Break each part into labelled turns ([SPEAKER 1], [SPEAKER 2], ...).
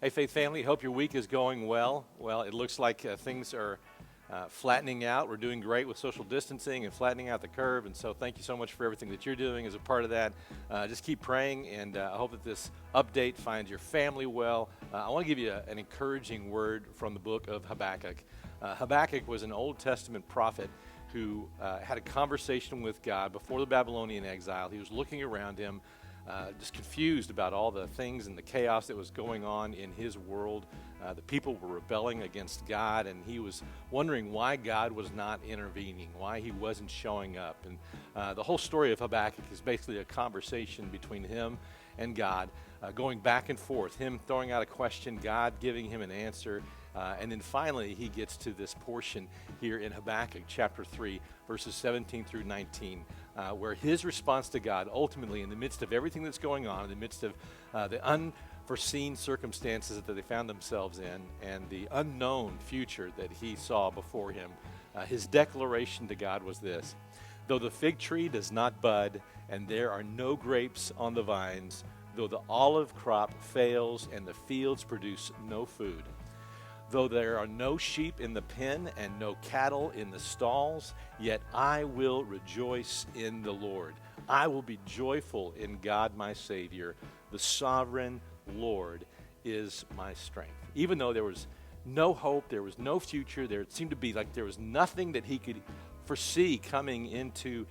[SPEAKER 1] Hey, Faith family, hope your week is going well. Well, it looks like things are flattening out. We're doing great with social distancing and flattening out the curve, and so thank you so much for everything that you're doing as a part of that. Just keep praying, and I hope that this update finds your family well. I want to give you an encouraging word from the book of Habakkuk. Habakkuk was an Old Testament prophet who had a conversation with God before the Babylonian exile. He was looking around him, just confused about all the things and the chaos that was going on in his world. The people were rebelling against God, and he was wondering why God was not intervening, why he wasn't showing up. And the whole story of Habakkuk is basically a conversation between him and God, going back and forth, him throwing out a question, God giving him an answer. And then finally, he gets to this portion here in Habakkuk chapter 3, verses 17 through 19, where his response to God, ultimately, in the midst of everything that's going on, in the midst of the unforeseen circumstances that they found themselves in, and the unknown future that he saw before him, his declaration to God was this: though the fig tree does not bud, and there are no grapes on the vines, though the olive crop fails, and the fields produce no food, though there are no sheep in the pen and no cattle in the stalls, yet I will rejoice in the Lord. I will be joyful in God my Savior. The sovereign Lord is my strength. Even though there was no hope, there was no future, there seemed to be like there was nothing that he could foresee coming into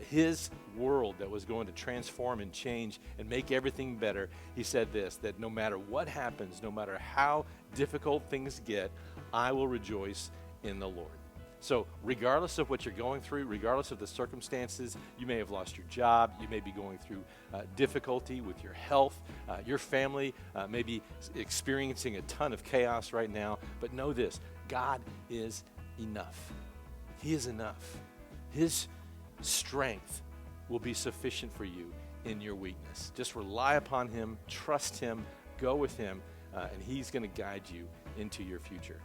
[SPEAKER 1] his world that was going to transform and change and make everything better, he said this, that no matter what happens, no matter how difficult things get, I will rejoice in the Lord. So regardless of what you're going through, regardless of the circumstances, you may have lost your job, you may be going through difficulty with your health, your family may be experiencing a ton of chaos right now, but know this: God is enough. He is enough. His strength will be sufficient for you in your weakness. Just rely upon him, trust him, go with him, and he's going to guide you into your future.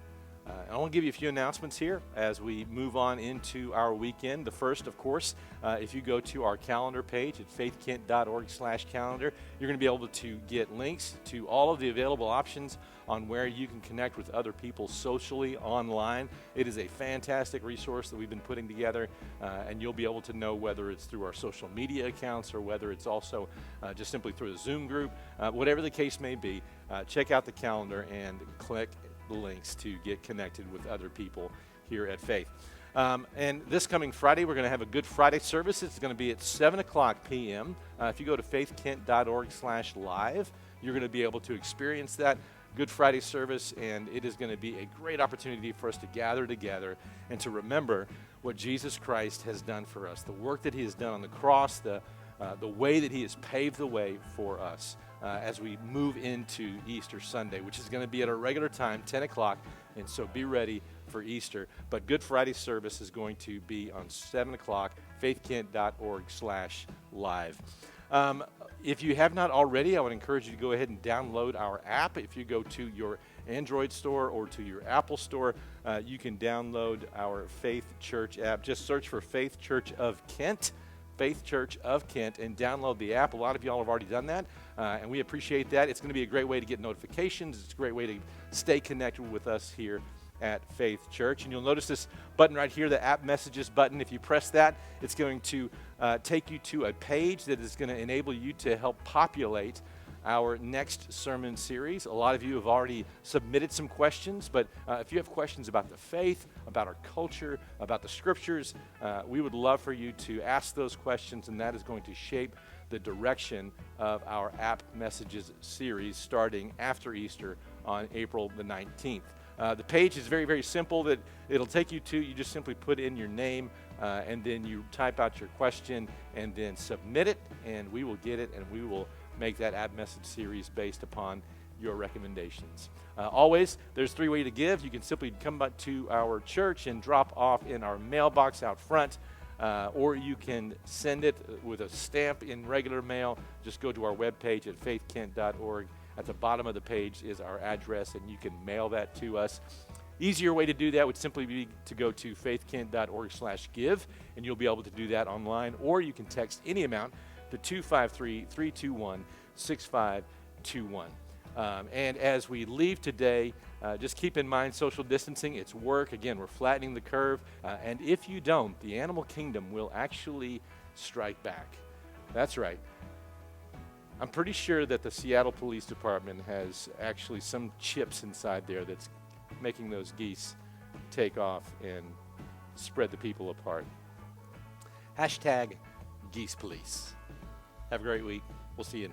[SPEAKER 1] I want to give you a few announcements here as we move on into our weekend. The first, of course, if you go to our calendar page at faithkent.org/calendar, you're going to be able to get links to all of the available options on where you can connect with other people socially online. It is a fantastic resource that we've been putting together, and you'll be able to know whether it's through our social media accounts or whether it's also just simply through the Zoom group. Whatever the case may be, check out the calendar and click the links to get connected with other people here at Faith. And this coming Friday, we're going to have a Good Friday service. It's going to be at 7 o'clock p.m. If you go to faithkent.org/live, you're going to be able to experience that Good Friday service, and it is going to be a great opportunity for us to gather together and to remember what Jesus Christ has done for us, the work that he has done on the cross, the way that he has paved the way for us as we move into Easter Sunday, which is going to be at our regular time, 10 o'clock, and so be ready for Easter. But Good Friday service is going to be on 7 o'clock, faithkent.org/live. If you have not already, I would encourage you to go ahead and download our app. If you go to your Android store or to your Apple store, you can download our Faith Church app. Just search for Faith Church of Kent, Faith Church of Kent, and download the app. A lot of y'all have already done that, and we appreciate that. It's going to be a great way to get notifications. It's a great way to stay connected with us here at Faith Church. And you'll notice this button right here, the app messages button. If you press that, it's going to take you to a page that is going to enable you to help populate our next sermon series. A lot of you have already submitted some questions, but if you have questions about the faith, about our culture, about the scriptures, we would love for you to ask those questions, and that is going to shape the direction of our app messages series starting after Easter on April the 19th. The page is very, very simple. That it'll take you to, you just simply put in your name, and then you type out your question, and then submit it, and we will get it, and we will make that app message series based upon your recommendations. Always, there's 3 ways to give. You can simply come back to our church and drop off in our mailbox out front, or you can send it with a stamp in regular mail. Just go to our webpage at faithkent.org. At the bottom of the page is our address, and you can mail that to us. Easier way to do that would simply be to go to faithkent.org/give, and you'll be able to do that online, or you can text any amount to 253-321-6521. And as we leave today, just keep in mind social distancing. It's work. Again, we're flattening the curve. And if you don't, the animal kingdom will actually strike back. That's right. I'm pretty sure that the Seattle Police Department has actually some chips inside there that's making those geese take off and spread the people apart. Hashtag Geese Police. Have a great week. We'll see you